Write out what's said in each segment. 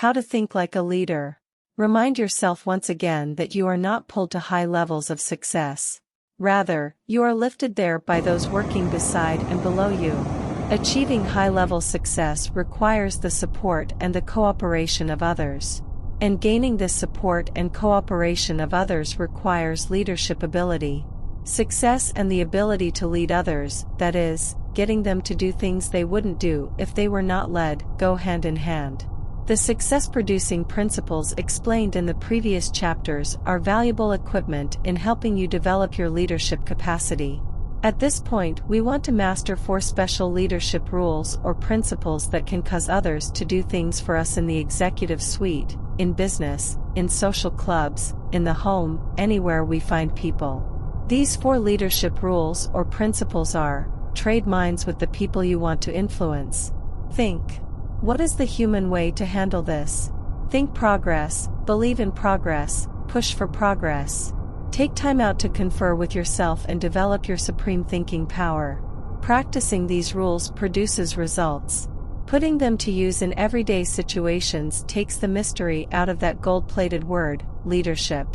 How to think like a leader. Remind yourself once again that you are not pulled to high levels of success. Rather, you are lifted there by those working beside and below you. Achieving high-level success requires the support and the cooperation of others. And gaining this support and cooperation of others requires leadership ability. Success and the ability to lead others, that is, getting them to do things they wouldn't do if they were not led, go hand in hand. The success-producing principles explained in the previous chapters are valuable equipment in helping you develop your leadership capacity. At this point, we want to master 4 special leadership rules or principles that can cause others to do things for us in the executive suite, in business, in social clubs, in the home, anywhere we find people. These 4 leadership rules or principles are: trade minds with the people you want to influence. Think. What is the human way to handle this? Think progress, believe in progress, push for progress. Take time out to confer with yourself and develop your supreme thinking power. Practicing these rules produces results. Putting them to use in everyday situations takes the mystery out of that gold-plated word, leadership.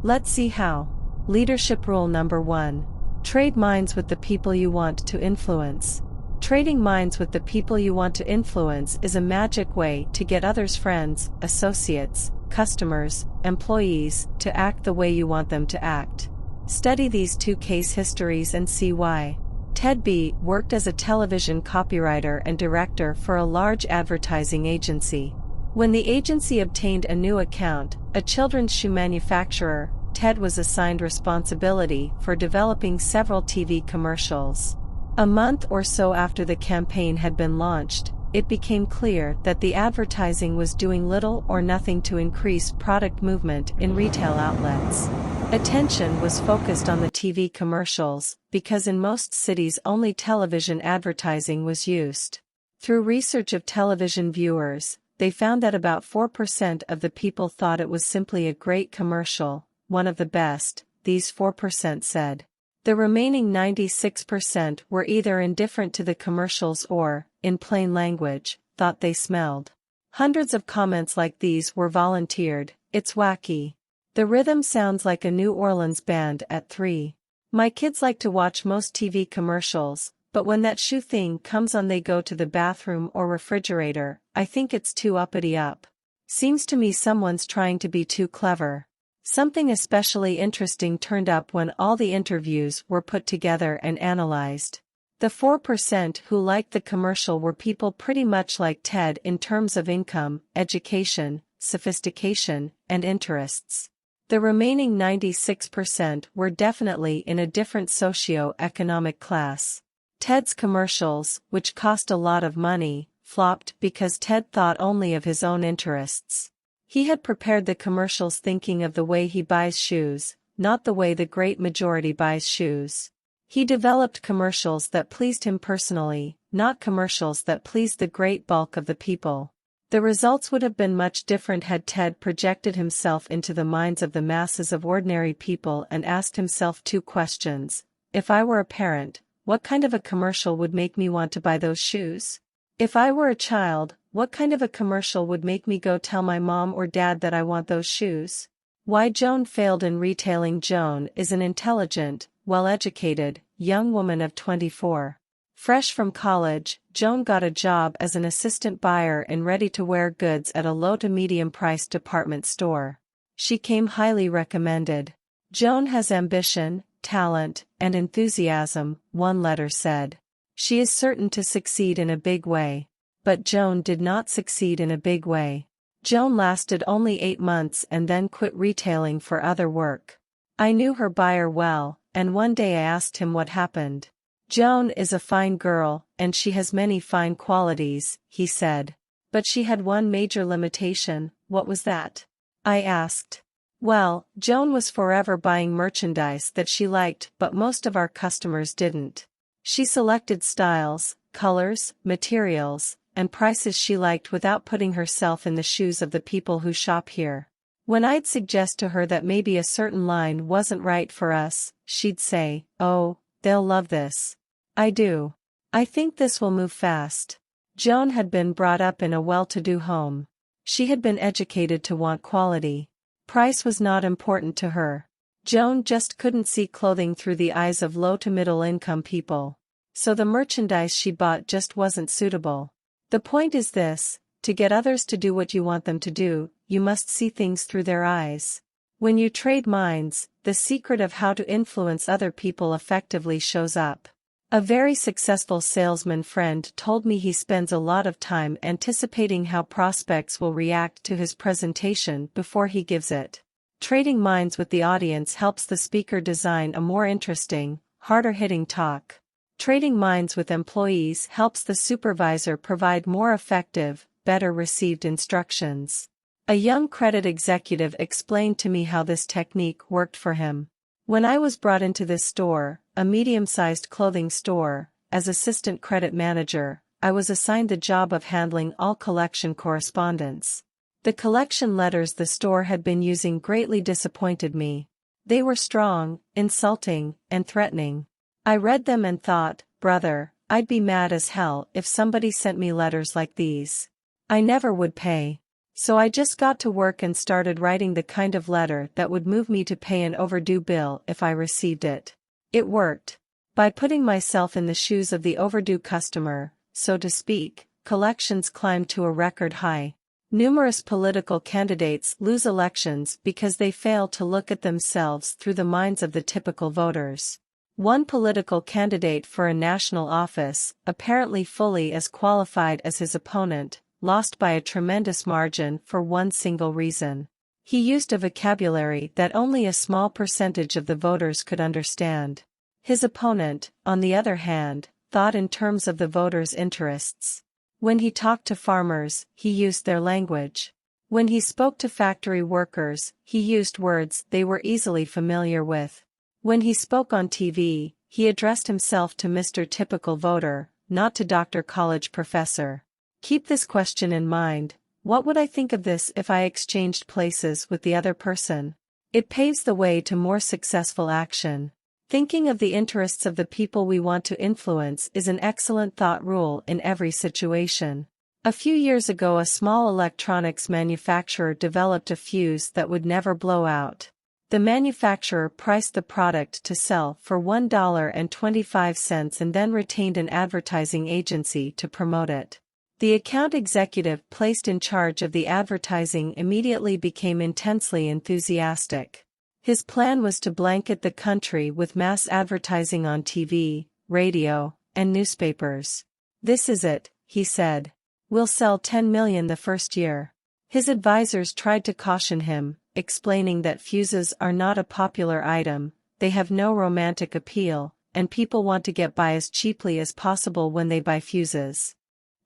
Let's see how. Leadership rule number 1. Trade minds with the people you want to influence. Trading minds with the people you want to influence is a magic way to get others' friends, associates, customers, employees to act the way you want them to act. Study these 2 case histories and see why. Ted B. worked as a television copywriter and director for a large advertising agency. When the agency obtained a new account, a children's shoe manufacturer, Ted was assigned responsibility for developing several TV commercials. A month or so after the campaign had been launched, it became clear that the advertising was doing little or nothing to increase product movement in retail outlets. Attention was focused on the TV commercials, because in most cities only television advertising was used. Through research of television viewers, they found that about 4% of the people thought it was simply a great commercial, one of the best, these 4% said. The remaining 96% were either indifferent to the commercials or, in plain language, thought they smelled. Hundreds of comments like these were volunteered. It's wacky. The rhythm sounds like a New Orleans band at 3. My kids like to watch most TV commercials, but when that shoe thing comes on they go to the bathroom or refrigerator. I think it's too uppity up. Seems to me someone's trying to be too clever. Something especially interesting turned up when all the interviews were put together and analyzed. The 4% who liked the commercial were people pretty much like Ted in terms of income, education, sophistication, and interests. The remaining 96% were definitely in a different socio-economic class. Ted's commercials, which cost a lot of money, flopped because Ted thought only of his own interests. He had prepared the commercials thinking of the way he buys shoes, not the way the great majority buys shoes. He developed commercials that pleased him personally, not commercials that pleased the great bulk of the people. The results would have been much different had Ted projected himself into the minds of the masses of ordinary people and asked himself 2 questions. If I were a parent, what kind of a commercial would make me want to buy those shoes? If I were a child, what kind of a commercial would make me go tell my mom or dad that I want those shoes? Why Joan failed in retailing. Joan is an intelligent, well-educated, young woman of 24. Fresh from college, Joan got a job as an assistant buyer in ready-to-wear goods at a low to medium-priced department store. She came highly recommended. Joan has ambition, talent, and enthusiasm, one letter said. She is certain to succeed in a big way. But Joan did not succeed in a big way. Joan lasted only 8 months and then quit retailing for other work. I knew her buyer well, and one day I asked him what happened. Joan is a fine girl, and she has many fine qualities, he said. But she had one major limitation. What was that? I asked. Well, Joan was forever buying merchandise that she liked, but most of our customers didn't. She selected styles, colors, materials, and prices she liked without putting herself in the shoes of the people who shop here. When I'd suggest to her that maybe a certain line wasn't right for us, she'd say, "Oh, they'll love this. I do. I think this will move fast." Joan had been brought up in a well-to-do home. She had been educated to want quality. Price was not important to her. Joan just couldn't see clothing through the eyes of low to middle income people. So the merchandise she bought just wasn't suitable. The point is this: to get others to do what you want them to do, you must see things through their eyes. When you trade minds, the secret of how to influence other people effectively shows up. A very successful salesman friend told me he spends a lot of time anticipating how prospects will react to his presentation before he gives it. Trading minds with the audience helps the speaker design a more interesting, harder-hitting talk. Trading minds with employees helps the supervisor provide more effective, better received instructions. A young credit executive explained to me how this technique worked for him. When I was brought into this store, a medium-sized clothing store, as assistant credit manager, I was assigned the job of handling all collection correspondence. The collection letters the store had been using greatly disappointed me. They were strong, insulting, and threatening. I read them and thought, brother, I'd be mad as hell if somebody sent me letters like these. I never would pay. So I just got to work and started writing the kind of letter that would move me to pay an overdue bill if I received it. It worked. By putting myself in the shoes of the overdue customer, so to speak, collections climbed to a record high. Numerous political candidates lose elections because they fail to look at themselves through the minds of the typical voters. One political candidate for a national office, apparently fully as qualified as his opponent, lost by a tremendous margin for one single reason. He used a vocabulary that only a small percentage of the voters could understand. His opponent, on the other hand, thought in terms of the voters' interests. When he talked to farmers, he used their language. When he spoke to factory workers, he used words they were easily familiar with. When he spoke on TV, he addressed himself to Mr. Typical Voter, not to Dr. College Professor. Keep this question in mind: what would I think of this if I exchanged places with the other person? It paves the way to more successful action. Thinking of the interests of the people we want to influence is an excellent thought rule in every situation. A few years ago, a small electronics manufacturer developed a fuse that would never blow out. The manufacturer priced the product to sell for $1.25 and then retained an advertising agency to promote it. The account executive placed in charge of the advertising immediately became intensely enthusiastic. His plan was to blanket the country with mass advertising on TV, radio, and newspapers. "This is it," he said. "We'll sell 10 million the first year." His advisors tried to caution him, explaining that fuses are not a popular item, they have no romantic appeal, and people want to get by as cheaply as possible when they buy fuses.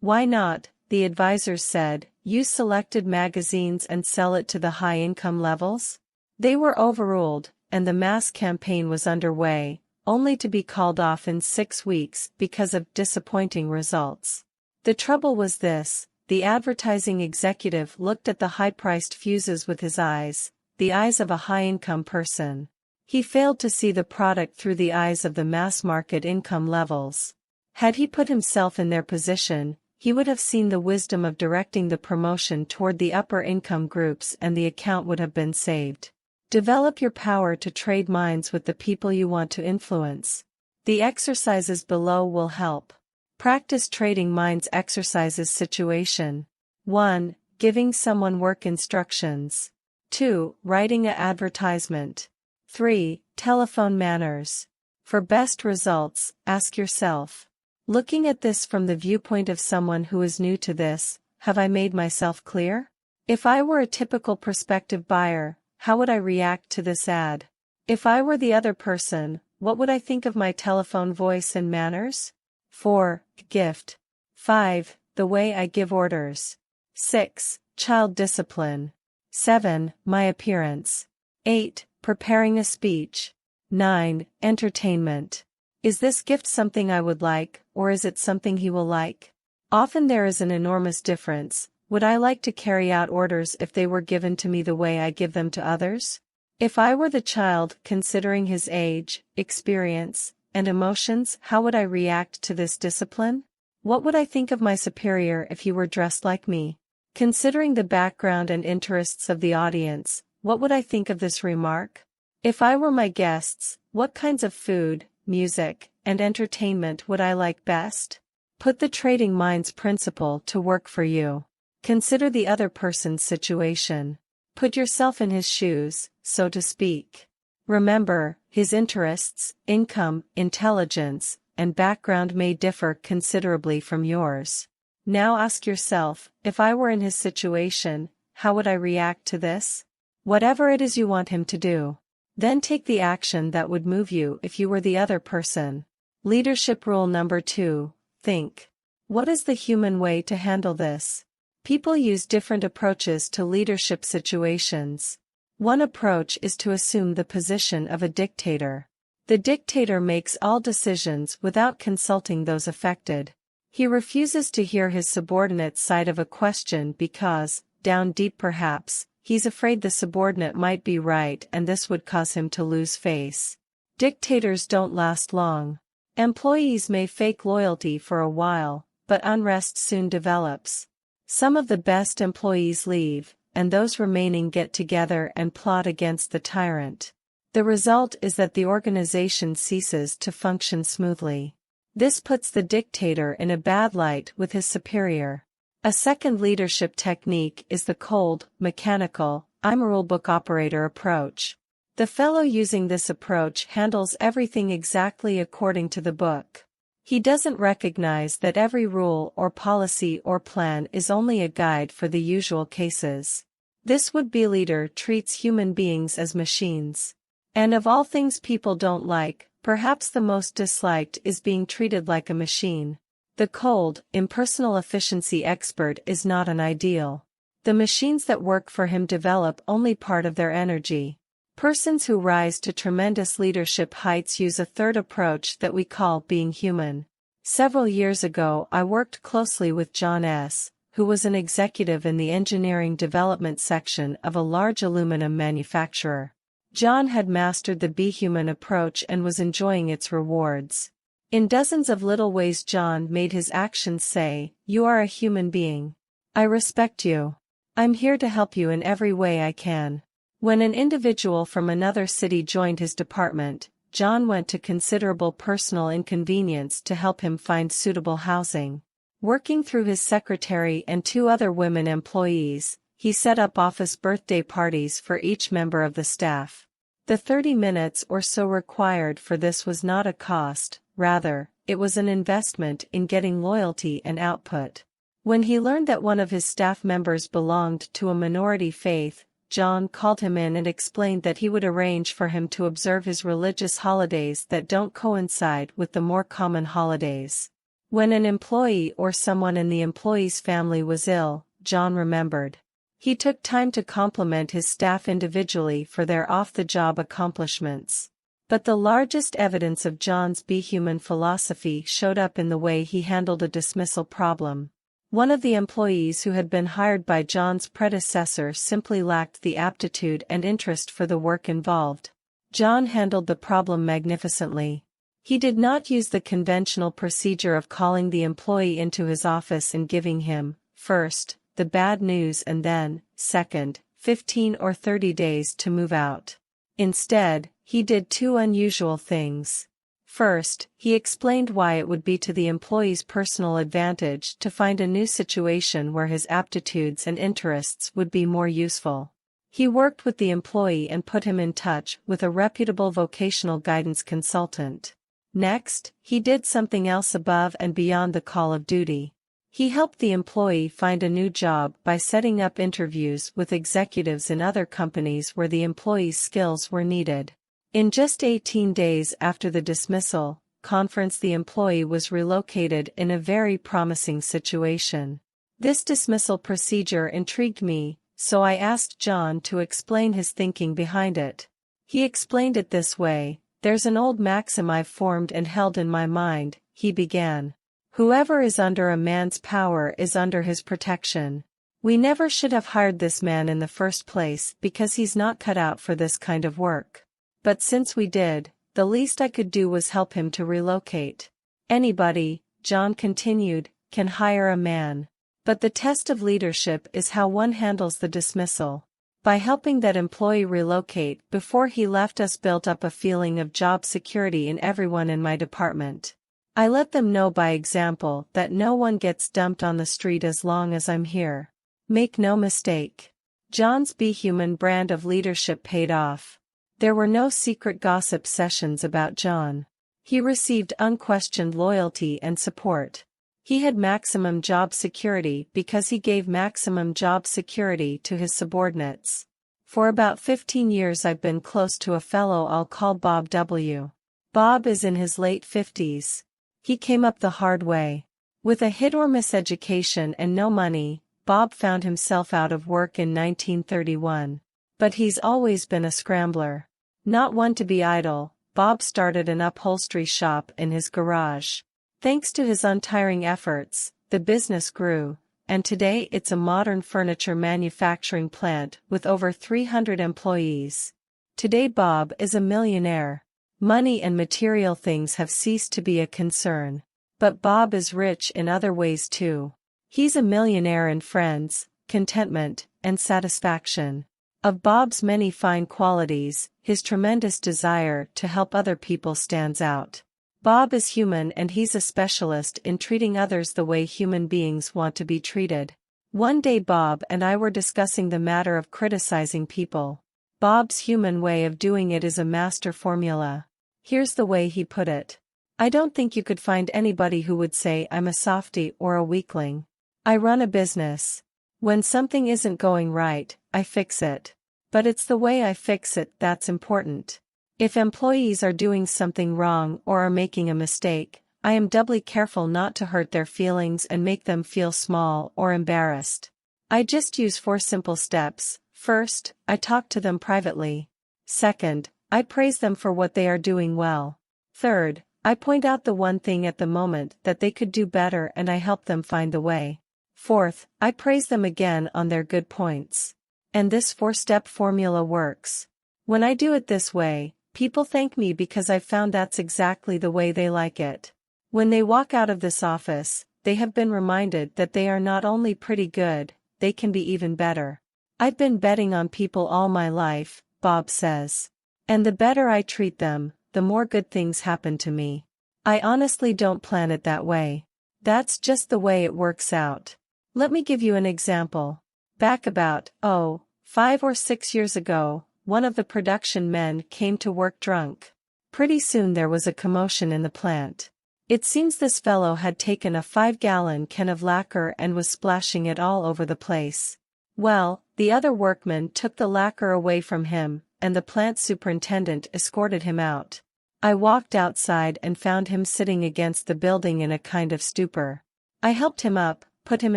"Why not?" the advisors said. "Use selected magazines and sell it to the high-income levels?" They were overruled, and the mass campaign was underway, only to be called off in 6 weeks because of disappointing results. The trouble was this: the advertising executive looked at the high-priced fuses with his eyes, the eyes of a high-income person. He failed to see the product through the eyes of the mass-market income levels. Had he put himself in their position, he would have seen the wisdom of directing the promotion toward the upper income groups, and the account would have been saved. Develop your power to trade minds with the people you want to influence. The exercises below will help. Practice trading minds exercises. Situation 1. Giving someone work instructions. 2. Writing an advertisement. 3. Telephone manners. For best results, ask yourself: looking at this from the viewpoint of someone who is new to this, have I made myself clear? If I were a typical prospective buyer, how would I react to this ad? If I were the other person, what would I think of my telephone voice and manners? 4. Gift. 5. The way I give orders. 6. Child discipline. 7. My appearance. 8. Preparing a speech. 9. Entertainment. Is this gift something I would like, or is it something he will like? Often there is an enormous difference. Would I like to carry out orders if they were given to me the way I give them to others? If I were the child, considering his age, experience, and emotions, how would I react to this discipline? What would I think of my superior if he were dressed like me? Considering the background and interests of the audience, what would I think of this remark? If I were my guests, what kinds of food, music, and entertainment would I like best? Put the trading minds principle to work for you. Consider the other person's situation. Put yourself in his shoes, so to speak. Remember, his interests, income, intelligence, and background may differ considerably from yours. Now ask yourself, if I were in his situation, how would I react to this? Whatever it is you want him to do. Then take the action that would move you if you were the other person. Leadership rule number 2, think. What is the human way to handle this? People use different approaches to leadership situations. One approach is to assume the position of a dictator. The dictator makes all decisions without consulting those affected. He refuses to hear his subordinate's side of a question because, down deep perhaps, he's afraid the subordinate might be right and this would cause him to lose face. Dictators don't last long. Employees may fake loyalty for a while, but unrest soon develops. Some of the best employees leave, and those remaining get together and plot against the tyrant. The result is that the organization ceases to function smoothly. This puts the dictator in a bad light with his superior. A second leadership technique is the cold, mechanical, I'm a rulebook operator approach. The fellow using this approach handles everything exactly according to the book. He doesn't recognize that every rule or policy or plan is only a guide for the usual cases. This would-be leader treats human beings as machines. And of all things people don't like, perhaps the most disliked is being treated like a machine. The cold, impersonal efficiency expert is not an ideal. The machines that work for him develop only part of their energy. Persons who rise to tremendous leadership heights use a third approach that we call being human. Several years ago I worked closely with John S., who was an executive in the engineering development section of a large aluminum manufacturer. John had mastered the be human approach and was enjoying its rewards. In dozens of little ways John made his actions say, "You are a human being. I respect you. I'm here to help you in every way I can." When an individual from another city joined his department, John went to considerable personal inconvenience to help him find suitable housing. Working through his secretary and 2 other women employees, he set up office birthday parties for each member of the staff. The 30 minutes or so required for this was not a cost, rather, it was an investment in getting loyalty and output. When he learned that one of his staff members belonged to a minority faith, John called him in and explained that he would arrange for him to observe his religious holidays that don't coincide with the more common holidays. When an employee or someone in the employee's family was ill, John remembered. He took time to compliment his staff individually for their off-the-job accomplishments. But the largest evidence of John's be human philosophy showed up in the way he handled a dismissal problem. One of the employees who had been hired by John's predecessor simply lacked the aptitude and interest for the work involved. John handled the problem magnificently. He did not use the conventional procedure of calling the employee into his office and giving him, first, the bad news and then, second, 15 or 30 days to move out. Instead, he did 2 unusual things. First, he explained why it would be to the employee's personal advantage to find a new situation where his aptitudes and interests would be more useful. He worked with the employee and put him in touch with a reputable vocational guidance consultant. Next, he did something else above and beyond the call of duty. He helped the employee find a new job by setting up interviews with executives in other companies where the employee's skills were needed. In just 18 days after the dismissal conference, the employee was relocated in a very promising situation. This dismissal procedure intrigued me, so I asked John to explain his thinking behind it. He explained it this way: "There's an old maxim I've formed and held in my mind," he began. "Whoever is under a man's power is under his protection. We never should have hired this man in the first place because he's not cut out for this kind of work. But since we did, the least I could do was help him to relocate. Anybody," John continued, "can hire a man. But the test of leadership is how one handles the dismissal. By helping that employee relocate before he left us built up a feeling of job security in everyone in my department. I let them know by example that no one gets dumped on the street as long as I'm here. Make no mistake. John's Be Human brand of leadership paid off. There were no secret gossip sessions about John. He received unquestioned loyalty and support. He had maximum job security because he gave maximum job security to his subordinates. For about 15 years I've been close to a fellow I'll call Bob W. Bob is in his late 50s. He came up the hard way. With a hit-or-miss education and no money, Bob found himself out of work in 1931. But he's always been a scrambler. Not one to be idle, Bob started an upholstery shop in his garage. Thanks to his untiring efforts, the business grew, and today it's a modern furniture manufacturing plant with over 300 employees. Today Bob is a millionaire. Money and material things have ceased to be a concern. But Bob is rich in other ways too. He's a millionaire in friends, contentment, and satisfaction. Of Bob's many fine qualities, his tremendous desire to help other people stands out. Bob is human and he's a specialist in treating others the way human beings want to be treated. One day Bob and I were discussing the matter of criticizing people. Bob's human way of doing it is a master formula. Here's the way he put it. I don't think you could find anybody who would say I'm a softie or a weakling. I run a business. When something isn't going right, I fix it. But it's the way I fix it that's important. If employees are doing something wrong or are making a mistake, I am doubly careful not to hurt their feelings and make them feel small or embarrassed. I just use 4 simple steps. First, I talk to them privately. Second, I praise them for what they are doing well. Third, I point out the one thing at the moment that they could do better and I help them find the way. Fourth, I praise them again on their good points. And this 4-step formula works. When I do it this way, people thank me because I've found that's exactly the way they like it. When they walk out of this office, they have been reminded that they are not only pretty good, they can be even better. I've been betting on people all my life, Bob says. And the better I treat them, the more good things happen to me. I honestly don't plan it that way. That's just the way it works out. Let me give you an example. Back about, 5 or 6 years ago, one of the production men came to work drunk. Pretty soon there was a commotion in the plant. It seems this fellow had taken a 5-gallon can of lacquer and was splashing it all over the place. Well, the other workmen took the lacquer away from him, and the plant superintendent escorted him out. I walked outside and found him sitting against the building in a kind of stupor. I helped him up, put him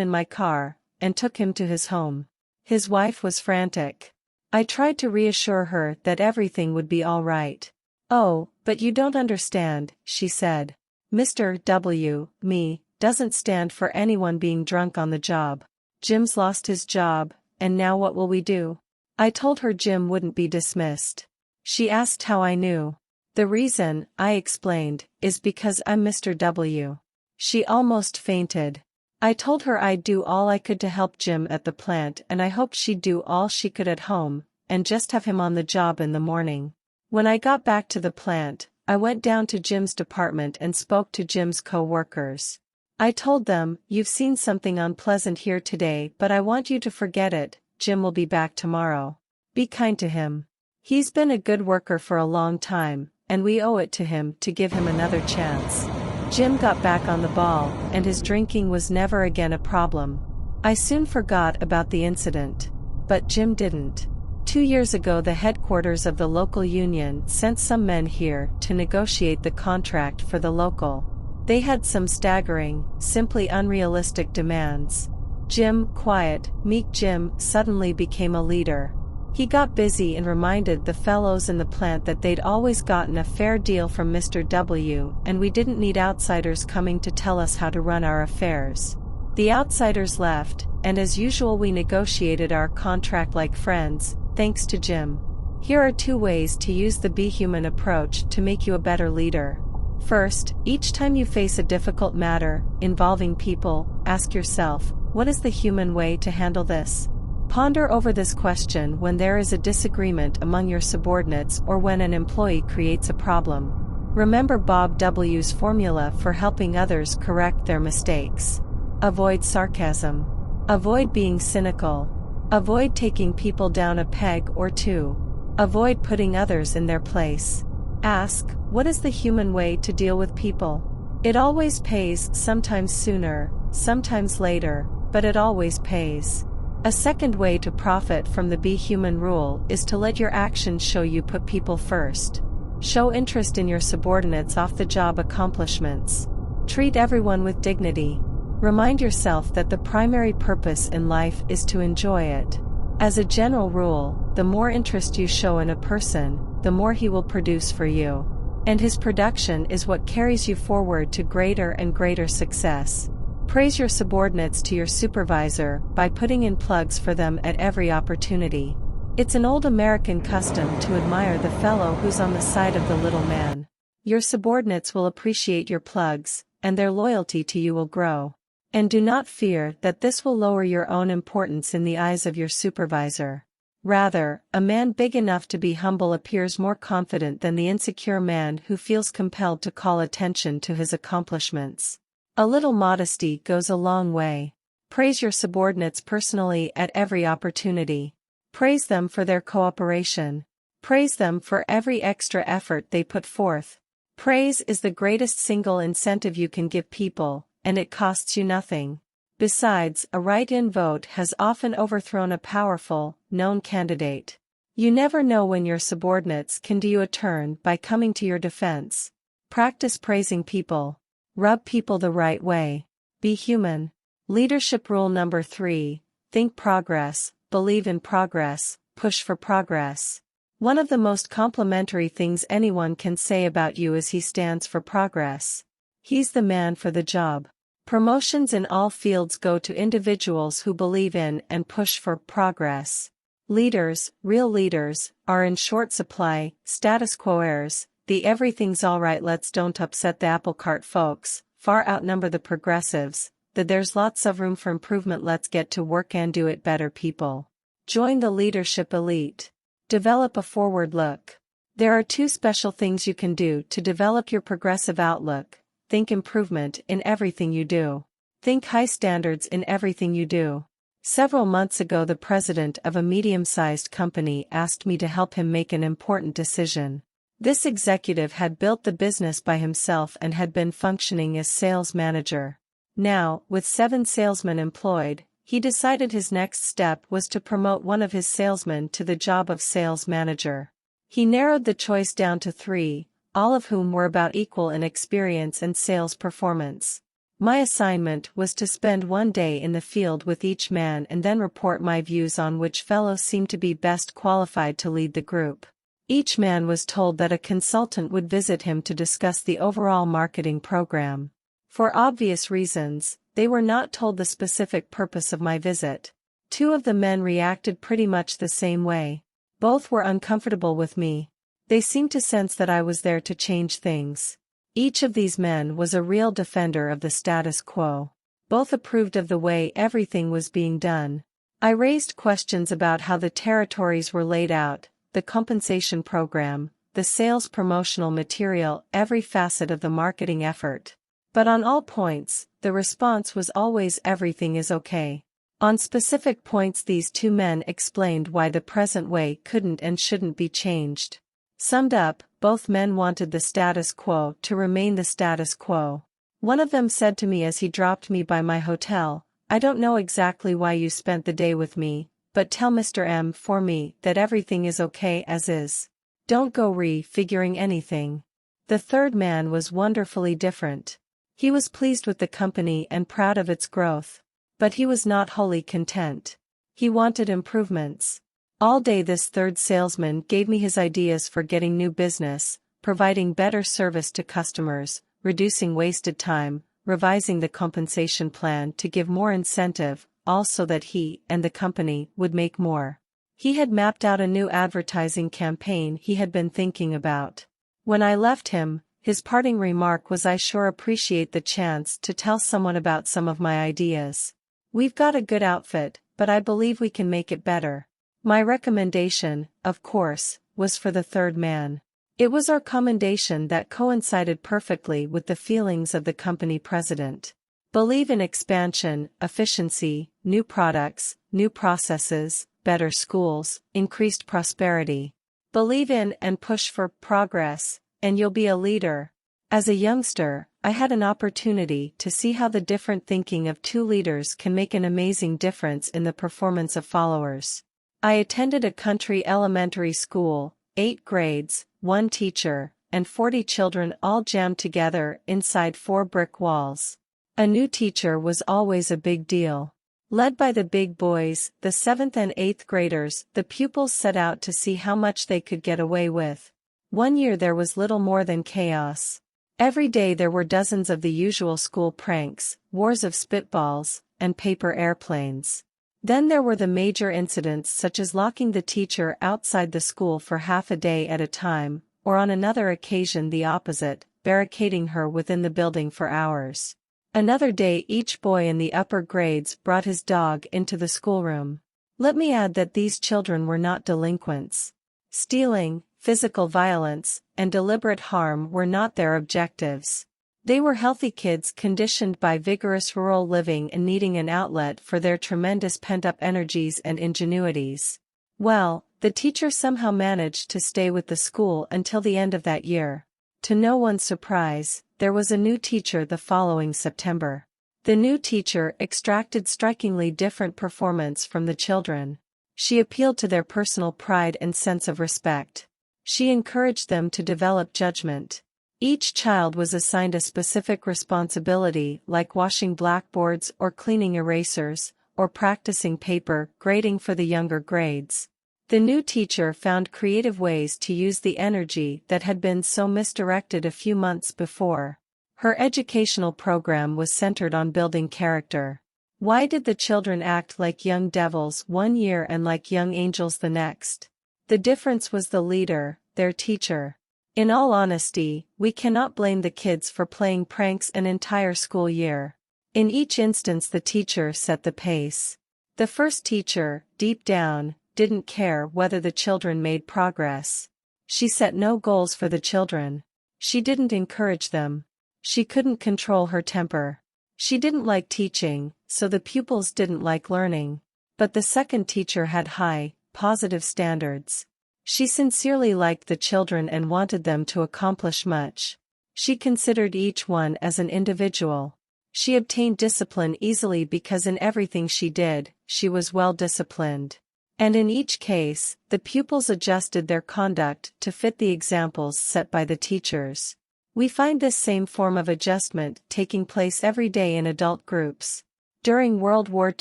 in my car, and took him to his home. His wife was frantic. I tried to reassure her that everything would be all right. "Oh, but you don't understand," she said. "Mr. W. Me doesn't stand for anyone being drunk on the job. Jim's lost his job, and now what will we do?" I told her Jim wouldn't be dismissed. She asked how I knew. "The reason," I explained, "is because I'm Mr. W." She almost fainted. I told her I'd do all I could to help Jim at the plant and I hoped she'd do all she could at home, and just have him on the job in the morning. When I got back to the plant, I went down to Jim's department and spoke to Jim's co-workers. I told them, "You've seen something unpleasant here today, but I want you to forget it. Jim will be back tomorrow. Be kind to him. He's been a good worker for a long time, and we owe it to him to give him another chance." Jim got back on the ball, and his drinking was never again a problem. I soon forgot about the incident. But Jim didn't. 2 years ago the headquarters of the local union sent some men here to negotiate the contract for the local. They had some staggering, simply unrealistic demands. Jim, quiet, meek Jim, suddenly became a leader. He got busy and reminded the fellows in the plant that they'd always gotten a fair deal from Mr. W, and we didn't need outsiders coming to tell us how to run our affairs. The outsiders left, and as usual we negotiated our contract like friends, thanks to Jim. Here are 2 ways to use the Be Human approach to make you a better leader. First, each time you face a difficult matter involving people, ask yourself, What is the human way to handle this? Ponder over this question when there is a disagreement among your subordinates or when an employee creates a problem. Remember Bob W.'s formula for helping others correct their mistakes. Avoid sarcasm. Avoid being cynical. Avoid taking people down a peg or two. Avoid putting others in their place. Ask, what is the human way to deal with people? It always pays, sometimes sooner, sometimes later, but it always pays. A second way to profit from the Be Human rule is to let your actions show you put people first. Show interest in your subordinates' off-the-job accomplishments. Treat everyone with dignity. Remind yourself that the primary purpose in life is to enjoy it. As a general rule, the more interest you show in a person, the more he will produce for you. And his production is what carries you forward to greater and greater success. Praise your subordinates to your supervisor by putting in plugs for them at every opportunity. It's an old American custom to admire the fellow who's on the side of the little man. Your subordinates will appreciate your plugs, and their loyalty to you will grow. And do not fear that this will lower your own importance in the eyes of your supervisor. Rather, a man big enough to be humble appears more confident than the insecure man who feels compelled to call attention to his accomplishments. A little modesty goes a long way. Praise your subordinates personally at every opportunity. Praise them for their cooperation. Praise them for every extra effort they put forth. Praise is the greatest single incentive you can give people, and it costs you nothing. Besides, a write-in vote has often overthrown a powerful, known candidate. You never know when your subordinates can do you a turn by coming to your defense. Practice praising people. Rub people the right way. Be human. Leadership rule number 3, think progress, believe in progress, push for progress. One of the most complimentary things anyone can say about you is he stands for progress. He's the man for the job. Promotions in all fields go to individuals who believe in and push for progress. Leaders, real leaders, are in short supply. Status quoers, the everything's alright let's don't upset the apple cart folks, far outnumber the progressives, the there's lots of room for improvement let's get to work and do it better people. Join the leadership elite. Develop a forward look. There are 2 special things you can do to develop your progressive outlook. Think improvement in everything you do. Think high standards in everything you do. Several months ago, the president of a medium-sized company asked me to help him make an important decision. This executive had built the business by himself and had been functioning as sales manager. Now, with 7 salesmen employed, he decided his next step was to promote one of his salesmen to the job of sales manager. He narrowed the choice down to 3, all of whom were about equal in experience and sales performance. My assignment was to spend one day in the field with each man and then report my views on which fellow seemed to be best qualified to lead the group. Each man was told that a consultant would visit him to discuss the overall marketing program. For obvious reasons, they were not told the specific purpose of my visit. 2 of the men reacted pretty much the same way. Both were uncomfortable with me. They seemed to sense that I was there to change things. Each of these men was a real defender of the status quo. Both approved of the way everything was being done. I raised questions about how the territories were laid out, the compensation program, the sales promotional material, every facet of the marketing effort. But on all points, the response was always everything is okay. On specific points these 2 men explained why the present way couldn't and shouldn't be changed. Summed up, both men wanted the status quo to remain the status quo. One of them said to me as he dropped me by my hotel, "I don't know exactly why you spent the day with me, but tell Mr. M for me that everything is okay as is. Don't go re-figuring anything." The third man was wonderfully different. He was pleased with the company and proud of its growth. But he was not wholly content. He wanted improvements. All day this third salesman gave me his ideas for getting new business, providing better service to customers, reducing wasted time, revising the compensation plan to give more incentive, all so that he and the company would make more. He had mapped out a new advertising campaign he had been thinking about. When I left him, his parting remark was, "I sure appreciate the chance to tell someone about some of my ideas." We've got a good outfit, but I believe we can make it better. My recommendation, of course, was for the third man. It was our commendation that coincided perfectly with the feelings of the company president. Believe in expansion, efficiency, new products, new processes, better schools, increased prosperity. Believe in and push for progress, and you'll be a leader. As a youngster, I had an opportunity to see how the different thinking of two leaders can make an amazing difference in the performance of followers. I attended a country elementary school, 8 grades, 1 teacher, and 40 children all jammed together inside 4 brick walls. A new teacher was always a big deal. Led by the big boys, the 7th and 8th graders, the pupils set out to see how much they could get away with. One year there was little more than chaos. Every day there were dozens of the usual school pranks, wars of spitballs, and paper airplanes. Then there were the major incidents such as locking the teacher outside the school for half a day at a time, or on another occasion the opposite, barricading her within the building for hours. Another day each boy in the upper grades brought his dog into the schoolroom. Let me add that these children were not delinquents. Stealing, physical violence, and deliberate harm were not their objectives. They were healthy kids conditioned by vigorous rural living and needing an outlet for their tremendous pent-up energies and ingenuities. Well, the teacher somehow managed to stay with the school until the end of that year. To no one's surprise, there was a new teacher the following September. The new teacher extracted strikingly different performance from the children. She appealed to their personal pride and sense of respect. She encouraged them to develop judgment. Each child was assigned a specific responsibility like washing blackboards or cleaning erasers, or practicing paper grading for the younger grades. The new teacher found creative ways to use the energy that had been so misdirected a few months before. Her educational program was centered on building character. Why did the children act like young devils one year and like young angels the next? The difference was the leader, their teacher. In all honesty, we cannot blame the kids for playing pranks an entire school year. In each instance the teacher set the pace. The first teacher, deep down, didn't care whether the children made progress. She set no goals for the children. She didn't encourage them. She couldn't control her temper. She didn't like teaching, so the pupils didn't like learning. But the second teacher had high, positive standards. She sincerely liked the children and wanted them to accomplish much. She considered each one as an individual. She obtained discipline easily because in everything she did, she was well disciplined. And in each case, the pupils adjusted their conduct to fit the examples set by the teachers. We find this same form of adjustment taking place every day in adult groups. During World War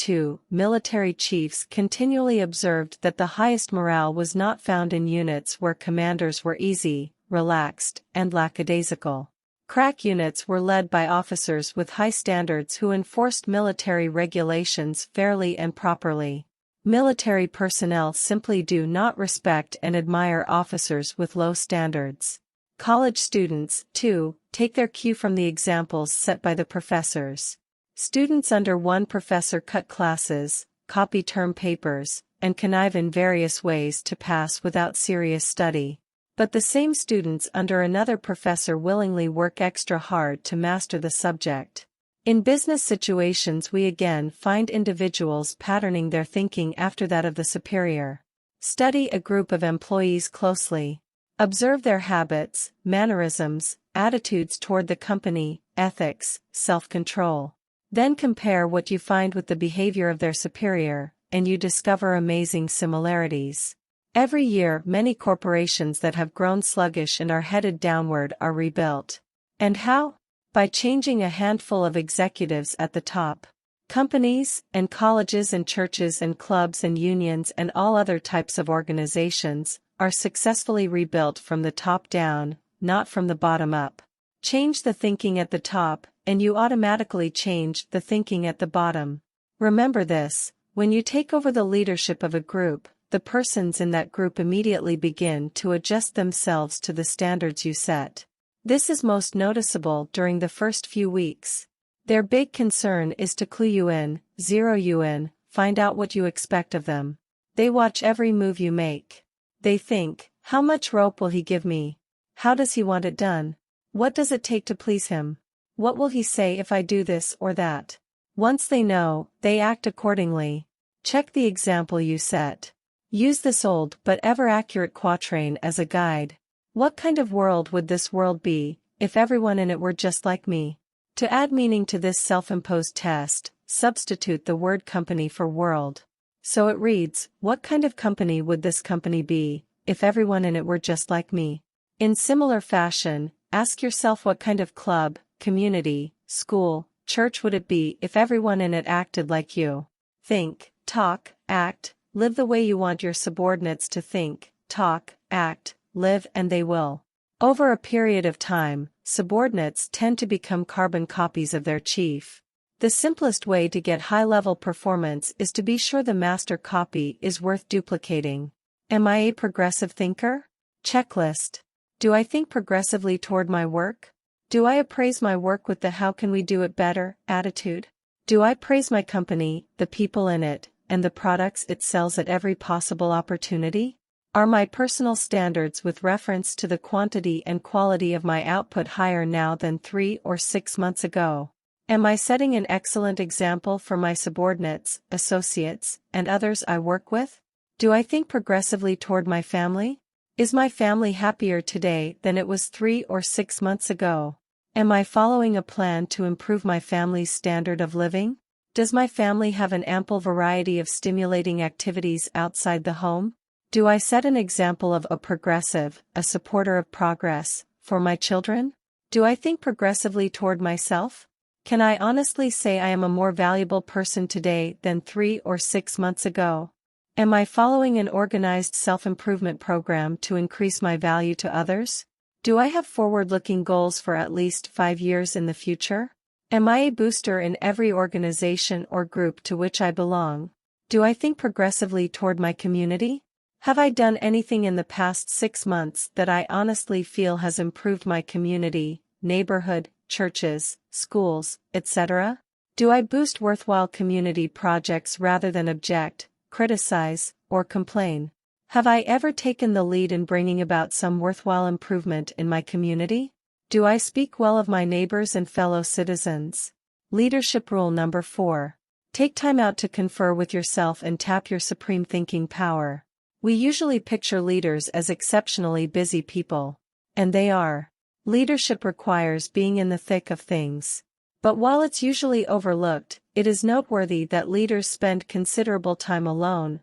II, military chiefs continually observed that the highest morale was not found in units where commanders were easy, relaxed, and lackadaisical. Crack units were led by officers with high standards who enforced military regulations fairly and properly. Military personnel simply do not respect and admire officers with low standards. College students, too, take their cue from the examples set by the professors. Students under one professor cut classes, copy term papers, and connive in various ways to pass without serious study. But the same students under another professor willingly work extra hard to master the subject. In business situations we again find individuals patterning their thinking after that of the superior. Study a group of employees closely. Observe their habits, mannerisms, attitudes toward the company, ethics, self-control. Then compare what you find with the behavior of their superior, and you discover amazing similarities. Every year many corporations that have grown sluggish and are headed downward are rebuilt. And how? By changing a handful of executives at the top. Companies, and colleges and churches and clubs and unions and all other types of organizations, are successfully rebuilt from the top down, not from the bottom up. Change the thinking at the top, and you automatically change the thinking at the bottom. Remember this, when you take over the leadership of a group, the persons in that group immediately begin to adjust themselves to the standards you set. This is most noticeable during the first few weeks. Their big concern is to clue you in, zero you in, find out what you expect of them. They watch every move you make. They think, how much rope will he give me? How does he want it done? What does it take to please him? What will he say if I do this or that? Once they know, they act accordingly. Check the example you set. Use this old but ever-accurate quatrain as a guide. What kind of world would this world be, if everyone in it were just like me? To add meaning to this self-imposed test, substitute the word company for world. So it reads, what kind of company would this company be, if everyone in it were just like me? In similar fashion, ask yourself what kind of club, community, school, church would it be if everyone in it acted like you? Think, talk, act, live the way you want your subordinates to think, talk, act, live, and they will. Over a period of time, subordinates tend to become carbon copies of their chief. The simplest way to get high-level performance is to be sure the master copy is worth duplicating. Am I a progressive thinker? Checklist. Do I think progressively toward my work? Do I appraise my work with the how can we do it better attitude? Do I praise my company, the people in it, and the products it sells at every possible opportunity? Are my personal standards with reference to the quantity and quality of my output higher now than 3 or 6 months ago? Am I setting an excellent example for my subordinates, associates, and others I work with? Do I think progressively toward my family? Is my family happier today than it was 3 or 6 months ago? Am I following a plan to improve my family's standard of living? Does my family have an ample variety of stimulating activities outside the home? Do I set an example of a progressive, a supporter of progress, for my children? Do I think progressively toward myself? Can I honestly say I am a more valuable person today than 3 or 6 months ago? Am I following an organized self-improvement program to increase my value to others? Do I have forward-looking goals for at least 5 years in the future? Am I a booster in every organization or group to which I belong? Do I think progressively toward my community? Have I done anything in the past 6 months that I honestly feel has improved my community, neighborhood, churches, schools, etc.? Do I boost worthwhile community projects rather than object, criticize, or complain? Have I ever taken the lead in bringing about some worthwhile improvement in my community? Do I speak well of my neighbors and fellow citizens? Leadership rule number 4. Take time out to confer with yourself and tap your supreme thinking power. We usually picture leaders as exceptionally busy people. And they are. Leadership requires being in the thick of things. But while it's usually overlooked, it is noteworthy that leaders spend considerable time alone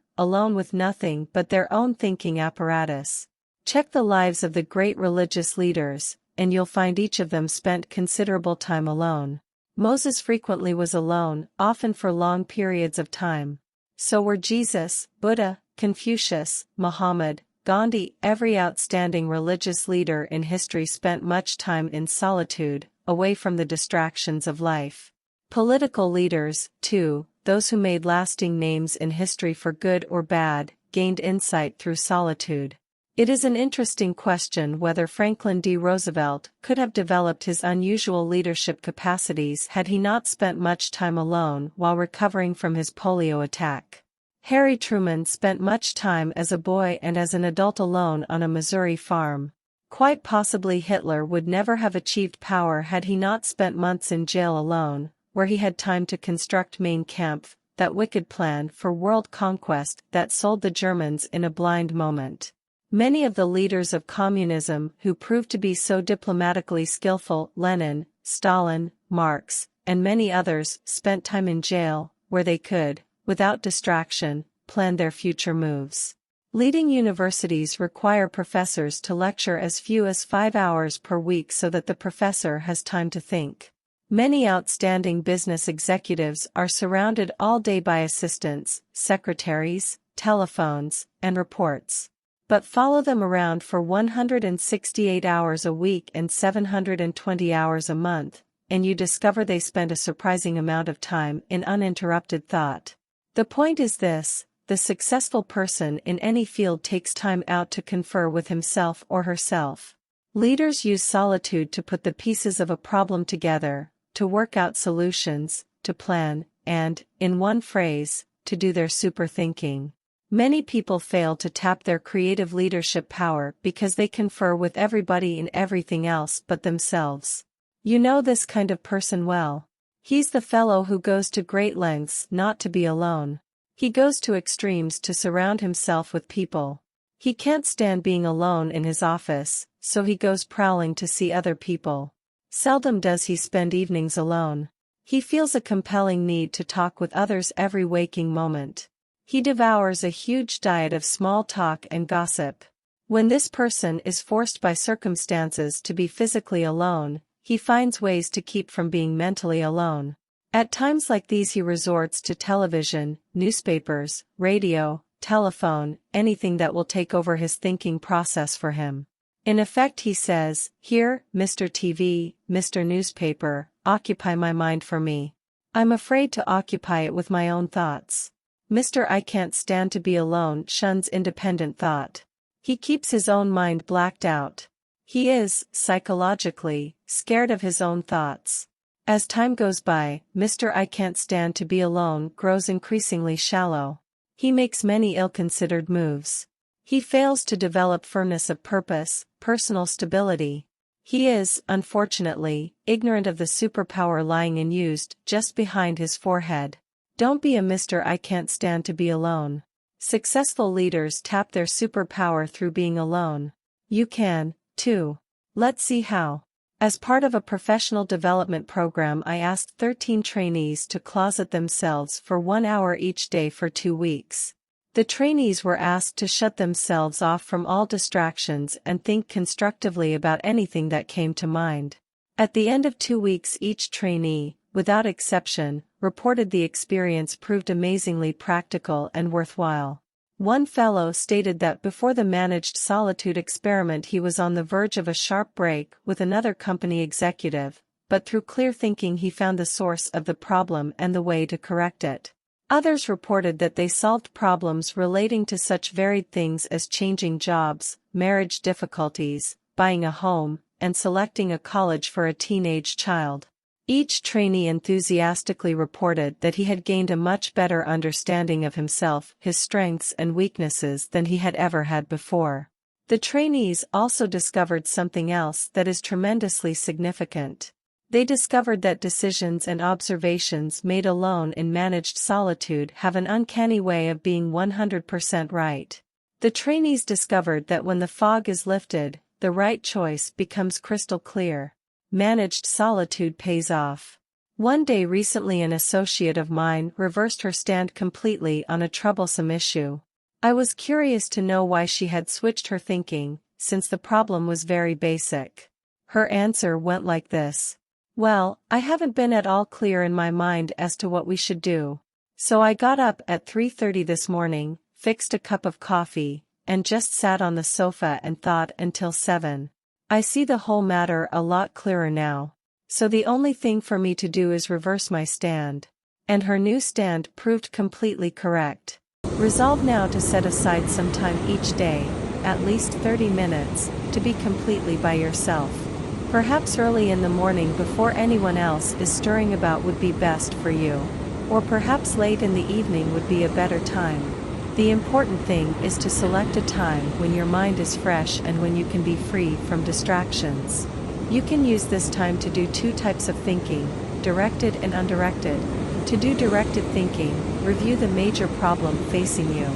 with nothing but their own thinking apparatus. Check the lives of the great religious leaders, and you'll find each of them spent considerable time alone. Moses frequently was alone, often for long periods of time. So were Jesus, Buddha, Confucius, Muhammad, Gandhi. Every outstanding religious leader in history spent much time in solitude, away from the distractions of life. Political leaders, too, those who made lasting names in history for good or bad, gained insight through solitude. It is an interesting question whether Franklin D. Roosevelt could have developed his unusual leadership capacities had he not spent much time alone while recovering from his polio attack. Harry Truman spent much time as a boy and as an adult alone on a Missouri farm. Quite possibly Hitler would never have achieved power had he not spent months in jail alone, where he had time to construct Mein Kampf, that wicked plan for world conquest that sold the Germans in a blind moment. Many of the leaders of communism who proved to be so diplomatically skillful, Lenin, Stalin, Marx, and many others, spent time in jail, where they could, without distraction, plan their future moves. Leading universities require professors to lecture as few as 5 hours per week so that the professor has time to think. Many outstanding business executives are surrounded all day by assistants, secretaries, telephones, and reports. But follow them around for 168 hours a week and 720 hours a month, and you discover they spend a surprising amount of time in uninterrupted thought. The point is this: the successful person in any field takes time out to confer with himself or herself. Leaders use solitude to put the pieces of a problem together, to work out solutions, to plan, and, in one phrase, to do their super thinking. Many people fail to tap their creative leadership power because they confer with everybody and everything else but themselves. You know this kind of person well. He's the fellow who goes to great lengths not to be alone. He goes to extremes to surround himself with people. He can't stand being alone in his office, so he goes prowling to see other people. Seldom does he spend evenings alone. He feels a compelling need to talk with others every waking moment. He devours a huge diet of small talk and gossip. When this person is forced by circumstances to be physically alone, he finds ways to keep from being mentally alone. At times like these he resorts to television, newspapers, radio, telephone, anything that will take over his thinking process for him. In effect he says, "Here, Mr. TV, Mr. Newspaper, occupy my mind for me. I'm afraid to occupy it with my own thoughts." Mr. I can't stand to be alone shuns independent thought. He keeps his own mind blacked out. He is, psychologically, scared of his own thoughts. As time goes by, Mr. I can't stand to be alone grows increasingly shallow. He makes many ill-considered moves. He fails to develop firmness of purpose, personal stability. He is, unfortunately, ignorant of the superpower lying unused just behind his forehead. Don't be a Mr. I can't stand to be alone. Successful leaders tap their superpower through being alone. You can, too. Let's see how. As part of a professional development program, I asked 13 trainees to closet themselves for 1 hour each day for 2 weeks. The trainees were asked to shut themselves off from all distractions and think constructively about anything that came to mind. At the end of 2 weeks, each trainee, without exception, reported the experience proved amazingly practical and worthwhile. One fellow stated that before the managed solitude experiment he was on the verge of a sharp break with another company executive, but through clear thinking he found the source of the problem and the way to correct it. Others reported that they solved problems relating to such varied things as changing jobs, marriage difficulties, buying a home, and selecting a college for a teenage child. Each trainee enthusiastically reported that he had gained a much better understanding of himself, his strengths and weaknesses than he had ever had before. The trainees also discovered something else that is tremendously significant. They discovered that decisions and observations made alone in managed solitude have an uncanny way of being 100% right. The trainees discovered that when the fog is lifted, the right choice becomes crystal clear. Managed solitude pays off. One day recently an associate of mine reversed her stand completely on a troublesome issue. I was curious to know why she had switched her thinking, since the problem was very basic. Her answer went like this. "Well, I haven't been at all clear in my mind as to what we should do. So I got up at 3:30 this morning, fixed a cup of coffee, and just sat on the sofa and thought until 7. I see the whole matter a lot clearer now. So the only thing for me to do is reverse my stand." And her new stand proved completely correct. Resolve now to set aside some time each day, at least 30 minutes, to be completely by yourself. Perhaps early in the morning before anyone else is stirring about would be best for you. Or perhaps late in the evening would be a better time. The important thing is to select a time when your mind is fresh and when you can be free from distractions. You can use this time to do 2 types of thinking, directed and undirected. To do directed thinking, review the major problem facing you.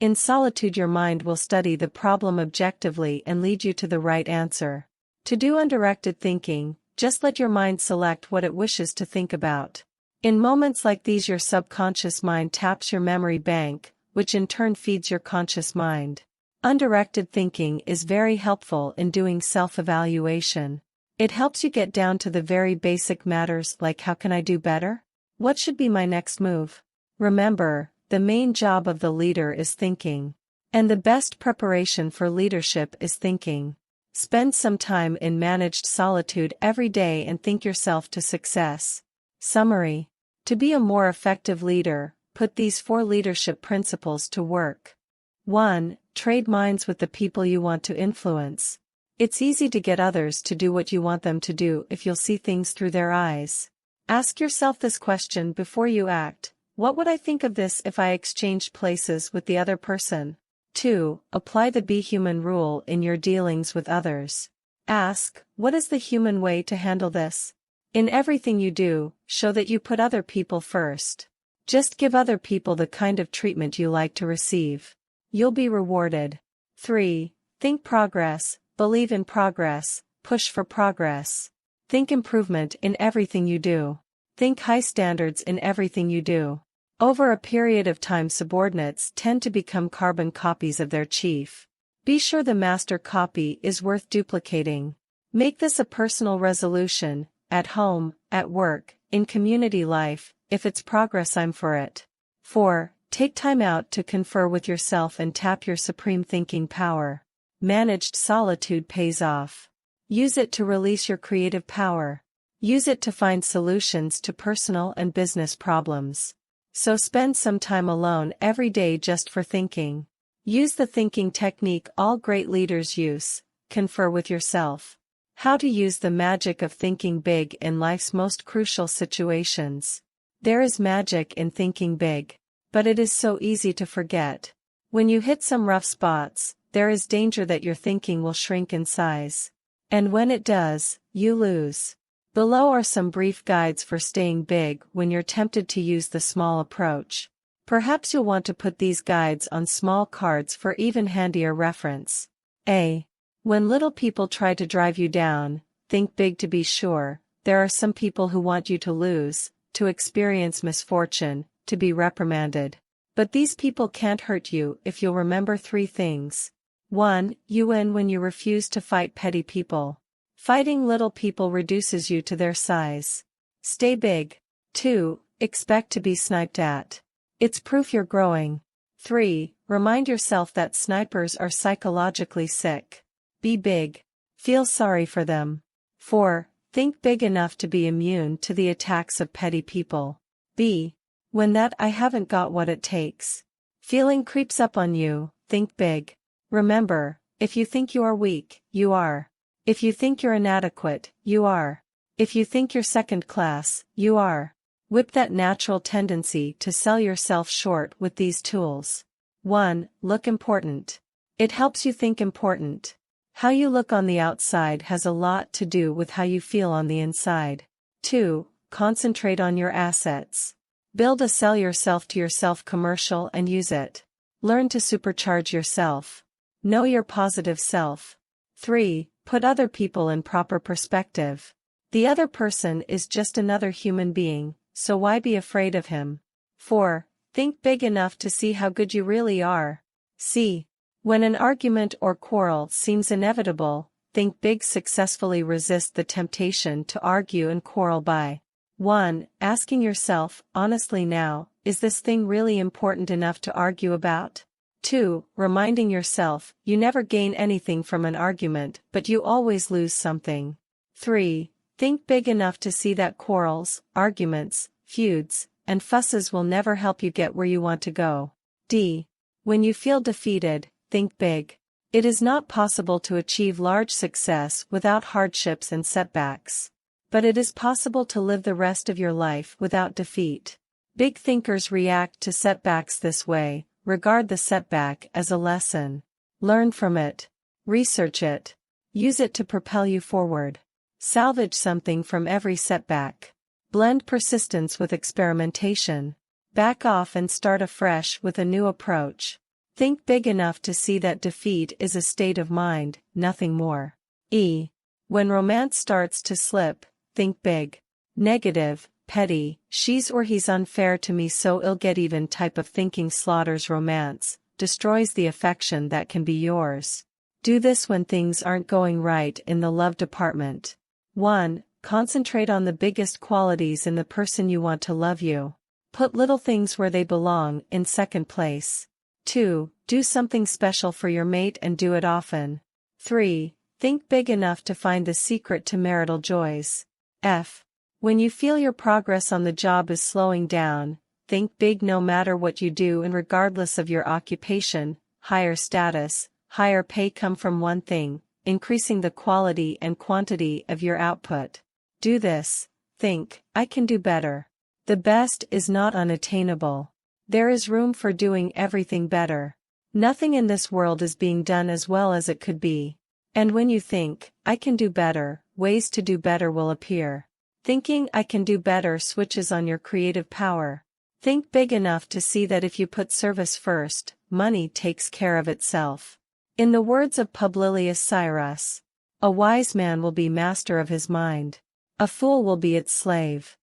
In solitude your mind will study the problem objectively and lead you to the right answer. To do undirected thinking, just let your mind select what it wishes to think about. In moments like these your subconscious mind taps your memory bank, which in turn feeds your conscious mind. Undirected thinking is very helpful in doing self-evaluation. It helps you get down to the very basic matters like how can I do better? What should be my next move? Remember, the main job of the leader is thinking. And the best preparation for leadership is thinking. Spend some time in managed solitude every day and think yourself to success. Summary. To be a more effective leader, put these 4 leadership principles to work. 1. Trade minds with the people you want to influence. It's easy to get others to do what you want them to do if you'll see things through their eyes. Ask yourself this question before you act: what would I think of this if I exchanged places with the other person? 2. Apply the Be Human rule in your dealings with others. Ask, what is the human way to handle this? In everything you do, show that you put other people first. Just give other people the kind of treatment you like to receive. You'll be rewarded. 3. Think progress, believe in progress, push for progress. Think improvement in everything you do. Think high standards in everything you do. Over a period of time, subordinates tend to become carbon copies of their chief. Be sure the master copy is worth duplicating. Make this a personal resolution, at home, at work, in community life. If it's progress, I'm for it. 4. Take time out to confer with yourself and tap your supreme thinking power. Managed solitude pays off. Use it to release your creative power. Use it to find solutions to personal and business problems. So spend some time alone every day just for thinking. Use the thinking technique all great leaders use: confer with yourself. How to use the magic of thinking big in life's most crucial situations. There is magic in thinking big. But it is so easy to forget. When you hit some rough spots, there is danger that your thinking will shrink in size. And when it does, you lose. Below are some brief guides for staying big when you're tempted to use the small approach. Perhaps you'll want to put these guides on small cards for even handier reference. A. When little people try to drive you down, think big to be sure. There are some people who want you to lose, to experience misfortune, to be reprimanded. But these people can't hurt you if you'll remember 3 things. 1. You win when you refuse to fight petty people. Fighting little people reduces you to their size. Stay big. 2. Expect to be sniped at. It's proof you're growing. 3. Remind yourself that snipers are psychologically sick. Be big. Feel sorry for them. 4. Think big enough to be immune to the attacks of petty people. B. When that I haven't got what it takes feeling creeps up on you, think big. Remember, if you think you are weak, you are. If you think you're inadequate, you are. If you think you're second class, you are. Whip that natural tendency to sell yourself short with these tools. 1. Look important. It helps you think important. How you look on the outside has a lot to do with how you feel on the inside. 2. Concentrate on your assets. Build a sell yourself to yourself commercial and use it. Learn to supercharge yourself. Know your positive self. 3. Put other people in proper perspective. The other person is just another human being, so why be afraid of him? 4. Think big enough to see how good you really are. C. When an argument or quarrel seems inevitable, think big. Successfully resist the temptation to argue and quarrel by 1. Asking yourself, honestly now, is this thing really important enough to argue about? 2. Reminding yourself, you never gain anything from an argument, but you always lose something. 3. Think big enough to see that quarrels, arguments, feuds, and fusses will never help you get where you want to go. D. When you feel defeated, think big. It is not possible to achieve large success without hardships and setbacks. But it is possible to live the rest of your life without defeat. Big thinkers react to setbacks this way: regard the setback as a lesson. Learn from it. Research it. Use it to propel you forward. Salvage something from every setback. Blend persistence with experimentation. Back off and start afresh with a new approach. Think big enough to see that defeat is a state of mind, nothing more. E. When romance starts to slip, think big. Negative, petty, she's or he's unfair to me so I'll get even type of thinking slaughters romance, destroys the affection that can be yours. Do this when things aren't going right in the love department. 1. Concentrate on the biggest qualities in the person you want to love you. Put little things where they belong in second place. 2. Do something special for your mate and do it often. 3. Think big enough to find the secret to marital joys. F. When you feel your progress on the job is slowing down, think big no matter what you do and regardless of your occupation. Higher status, higher pay come from one thing: increasing the quality and quantity of your output. Do this. Think, I can do better. The best is not unattainable. There is room for doing everything better. Nothing in this world is being done as well as it could be. And when you think, I can do better, ways to do better will appear. Thinking I can do better switches on your creative power. Think big enough to see that if you put service first, money takes care of itself. In the words of Publilius Syrus, a wise man will be master of his mind. A fool will be its slave.